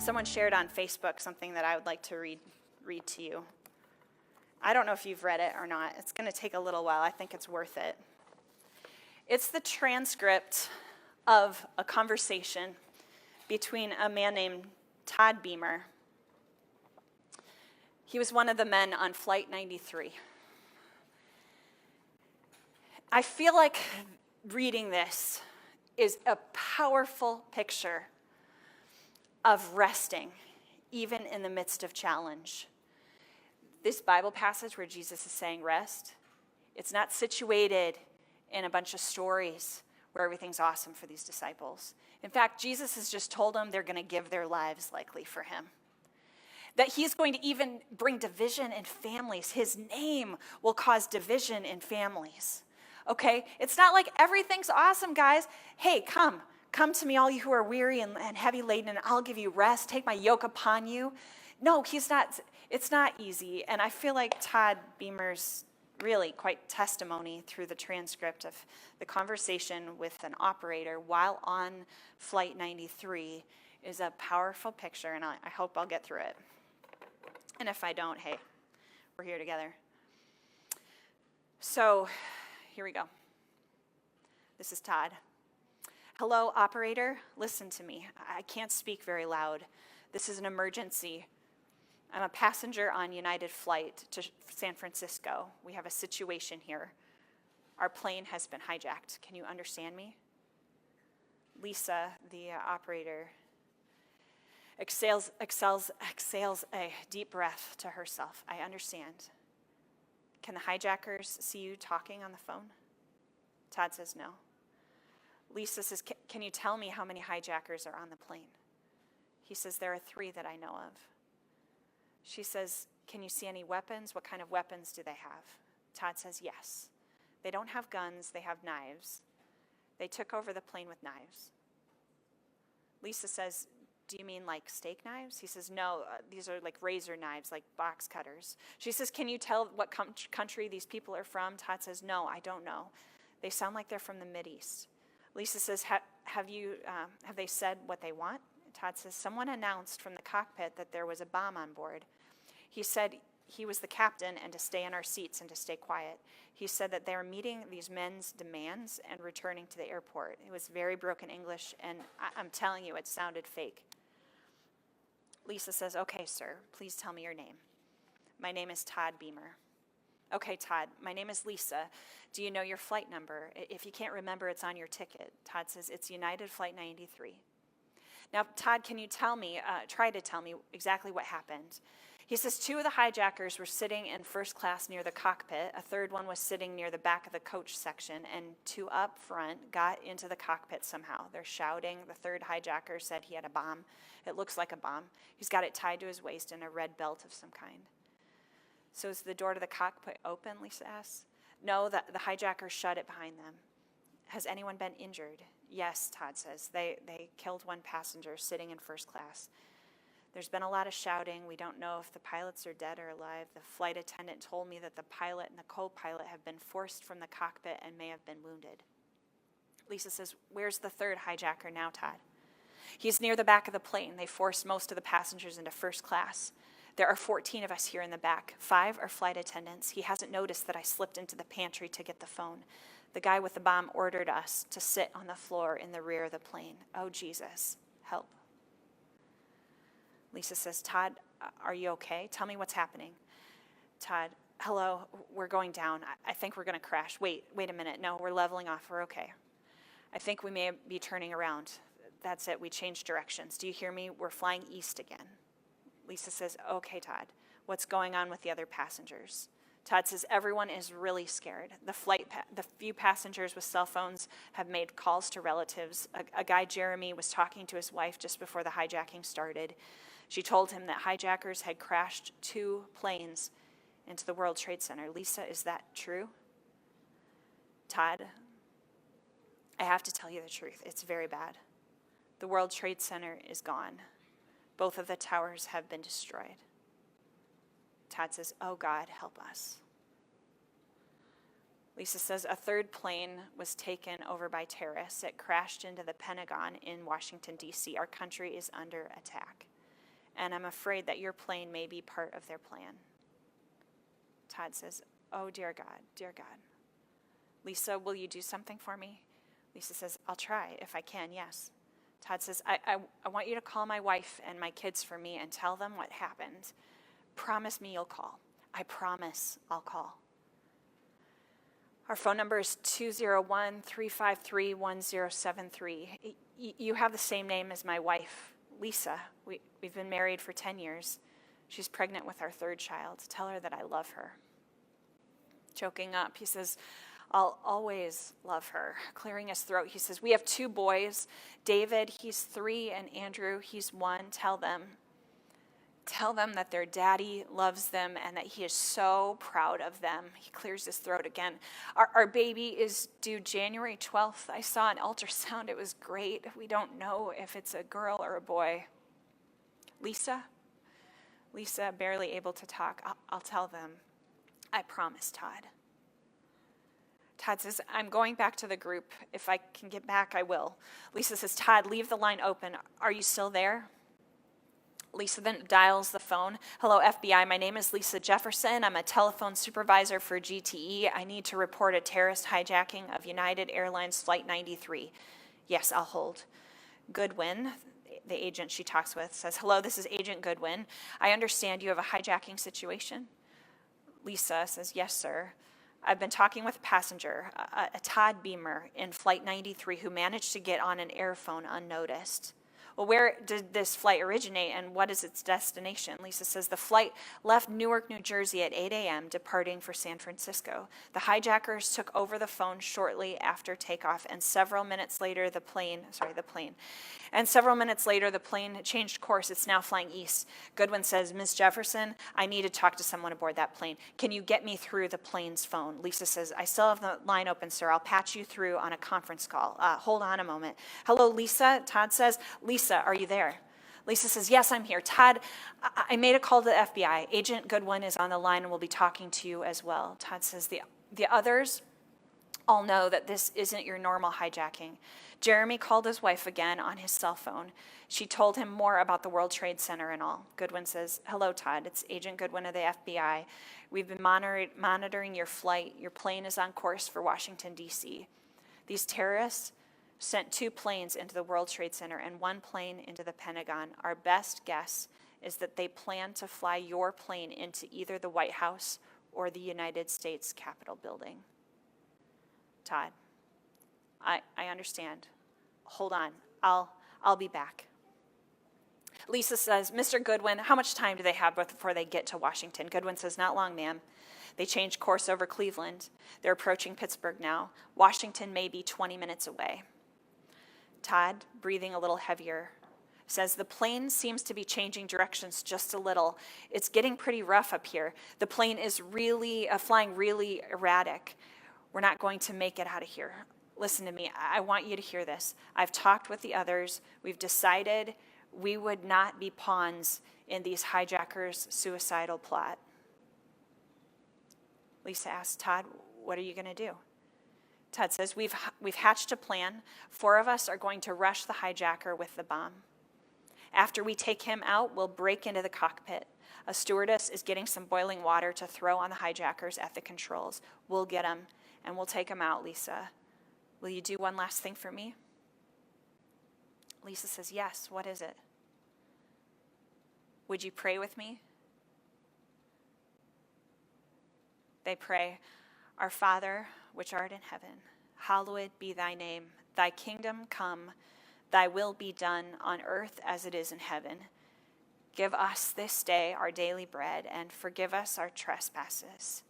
Someone shared on Facebook something that I would like to read to you. I don't know if you've read it or not. It's going to take a little while. I think it's worth it. It's the transcript of a conversation between a man named Todd Beamer. He was one of the men on Flight 93. I feel like reading this is a powerful picture of resting, even in the midst of challenge. This Bible passage where Jesus is saying rest, it's not situated in a bunch of stories where everything's awesome for these disciples. In fact, Jesus has just told them they're going to give their lives likely for him. That he's going to even bring division in families. His name will cause division in families. Okay? It's not like everything's awesome, guys. Hey, come to me, all you who are weary and heavy laden, and I'll give you rest. Take my yoke upon you. No, it's not easy. And I feel like Todd Beamer's really quite testimony through the transcript of the conversation with an operator while on Flight 93 is a powerful picture, and I hope I'll get through it. And if I don't, hey, we're here together. So, here we go. This is Todd. Hello, operator. Listen to me. I can't speak very loud. This is an emergency. I'm a passenger on United flight to San Francisco. We have a situation here. Our plane has been hijacked. Can you understand me? Lisa, the operator, exhales a deep breath to herself. I understand. Can the hijackers see you talking on the phone? Todd says no. Lisa says, can you tell me how many hijackers are on the plane? He says, there are 3 that I know of. She says, can you see any weapons? What kind of weapons do they have? Todd says, yes. They don't have guns, they have knives. They took over the plane with knives. Lisa says, do you mean like steak knives? He says, no, these are like razor knives, like box cutters. She says, can you tell what country these people are from? Todd says, no, I don't know. They sound like they're from the Mideast. Lisa says, have they said what they want? Todd says, someone announced from the cockpit that there was a bomb on board. He said he was the captain and to stay in our seats and to stay quiet. He said that they were meeting these men's demands and returning to the airport. It was very broken English, and I'm telling you, it sounded fake. Lisa says, okay, sir, please tell me your name. My name is Todd Beamer. Okay, Todd, my name is Lisa. Do you know your flight number? If you can't remember, it's on your ticket. Todd says, it's United Flight 93. Now, Todd, can you try to tell me exactly what happened? He says 2 of the hijackers were sitting in first class near the cockpit. A third one was sitting near the back of the coach section, and 2 up front got into the cockpit somehow. They're shouting. The third hijacker said he had a bomb. It looks like a bomb. He's got it tied to his waist in a red belt of some kind. So is the door to the cockpit open, Lisa asks. No, the hijackers shut it behind them. Has anyone been injured? Yes, Todd says. They killed 1 passenger sitting in first class. There's been a lot of shouting. We don't know if the pilots are dead or alive. The flight attendant told me that the pilot and the co-pilot have been forced from the cockpit and may have been wounded. Lisa says, where's the third hijacker now, Todd? He's near the back of the plane. They forced most of the passengers into first class. There are 14 of us here in the back. 5 are flight attendants. He hasn't noticed that I slipped into the pantry to get the phone. The guy with the bomb ordered us to sit on the floor in the rear of the plane. Oh, Jesus, help. Lisa says, Todd, are you okay? Tell me what's happening. Todd, hello, we're going down. I think we're going to crash. Wait a minute. No, we're leveling off. We're okay. I think we may be turning around. That's it. We changed directions. Do you hear me? We're flying east again. Lisa says, okay, Todd, what's going on with the other passengers? Todd says, everyone is really scared. The few passengers with cell phones have made calls to relatives. A guy, Jeremy, was talking to his wife just before the hijacking started. She told him that hijackers had crashed 2 planes into the World Trade Center. Lisa, is that true? Todd, I have to tell you the truth. It's very bad. The World Trade Center is gone. Both of the towers have been destroyed. Todd says, oh God, help us. Lisa says, a third plane was taken over by terrorists. It crashed into the Pentagon in Washington, D.C. Our country is under attack. and I'm afraid that your plane may be part of their plan. Todd says, oh, dear God, dear God. Lisa, will you do something for me? Lisa says, I'll try if I can, yes. Todd says, I want you to call my wife and my kids for me and tell them what happened. Promise me you'll call. I promise I'll call. Our phone number is 201-353-1073. You have the same name as my wife, Lisa. We've been married for 10 years. She's pregnant with our third child. Tell her that I love her. Choking up, he says, I'll always love her. Clearing his throat, he says, we have 2 boys. David, he's 3, and Andrew, he's 1. Tell them that their daddy loves them and that he is so proud of them. He clears his throat again. Our baby is due January 12th. I saw an ultrasound. It was great. We don't know if it's a girl or a boy. Lisa, barely able to talk. I'll tell them. I promise, Todd. Todd says, I'm going back to the group. If I can get back, I will. Lisa says, Todd, leave the line open. Are you still there? Lisa then dials the phone. Hello, FBI. My name is Lisa Jefferson. I'm a telephone supervisor for GTE. I need to report a terrorist hijacking of United Airlines Flight 93. Yes, I'll hold. Goodwin, the agent she talks with, says, hello, this is Agent Goodwin. I understand you have a hijacking situation. Lisa says, yes, sir. I've been talking with a passenger, a Todd Beamer in Flight 93 who managed to get on an airphone unnoticed. Well, where did this flight originate and what is its destination? Lisa says the flight left Newark, New Jersey at 8 a.m., departing for San Francisco. The hijackers took over the phone shortly after takeoff, and several minutes later the plane changed course. It's now flying east. Goodwin says, Ms. Jefferson, I need to talk to someone aboard that plane. Can you get me through the plane's phone? Lisa says, I still have the line open, sir. I'll patch you through on a conference call. Hold on a moment. Hello, Lisa, Todd says. Lisa, are you there? Lisa says, yes, I'm here. Todd, I made a call to the FBI. Agent Goodwin is on the line and will be talking to you as well. Todd says, the others all know that this isn't your normal hijacking. Jeremy called his wife again on his cell phone. She told him more about the World Trade Center and all. Goodwin says, hello, Todd. It's Agent Goodwin of the FBI. We've been monitoring your flight. Your plane is on course for Washington, D.C. These terrorists sent 2 planes into the World Trade Center and 1 plane into the Pentagon. Our best guess is that they plan to fly your plane into either the White House or the United States Capitol building. Todd, I understand. Hold on. I'll be back. Lisa says, Mr. Goodwin, how much time do they have before they get to Washington? Goodwin says, not long, ma'am. They changed course over Cleveland. They're approaching Pittsburgh now. Washington may be 20 minutes away. Todd, breathing a little heavier, says the plane seems to be changing directions just a little. It's getting pretty rough up here. The plane is really flying really erratic. We're not going to make it out of here. Listen to me. I want you to hear this. I've talked with the others. We've decided we would not be pawns in these hijackers' suicidal plot. Lisa asks, Todd, what are you going to do? Todd says, we've hatched a plan. 4 of us are going to rush the hijacker with the bomb. After we take him out, we'll break into the cockpit. A stewardess is getting some boiling water to throw on the hijackers at the controls. We'll get them, and we'll take them out, Lisa. Will you do one last thing for me? Lisa says, yes. What is it? Would you pray with me? They pray, Our Father, which art in heaven, hallowed be thy name. Thy kingdom come, thy will be done on earth as it is in heaven. Give us this day our daily bread, and forgive us our trespasses,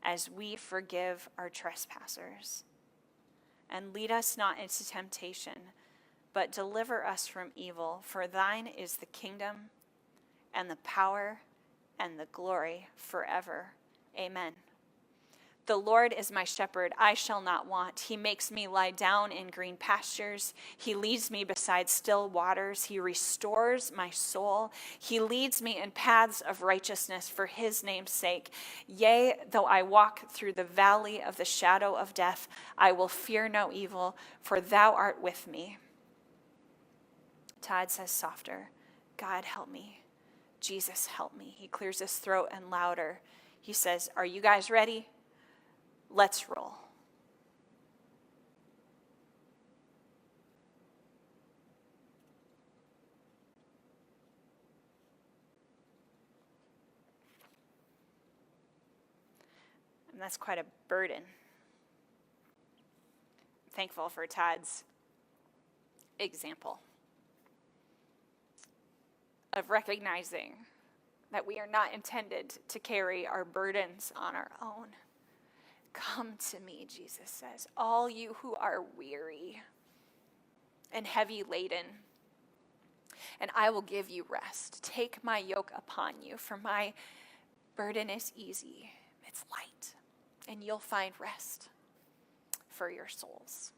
as we forgive our trespassers. And lead us not into temptation, but deliver us from evil. For thine is the kingdom, and the power, and the glory forever. Amen. The Lord is my shepherd, I shall not want. He makes me lie down in green pastures. He leads me beside still waters. He restores my soul. He leads me in paths of righteousness for his name's sake. Yea, though I walk through the valley of the shadow of death, I will fear no evil, for thou art with me. Todd says softer, God, help me. Jesus, help me. He clears his throat and louder. He says, are you guys ready? Let's roll. And that's quite a burden. I'm thankful for Todd's example of recognizing that we are not intended to carry our burdens on our own. Come to me, Jesus says, all you who are weary and heavy laden, and I will give you rest. Take my yoke upon you, for my burden is easy, it's light, and you'll find rest for your souls.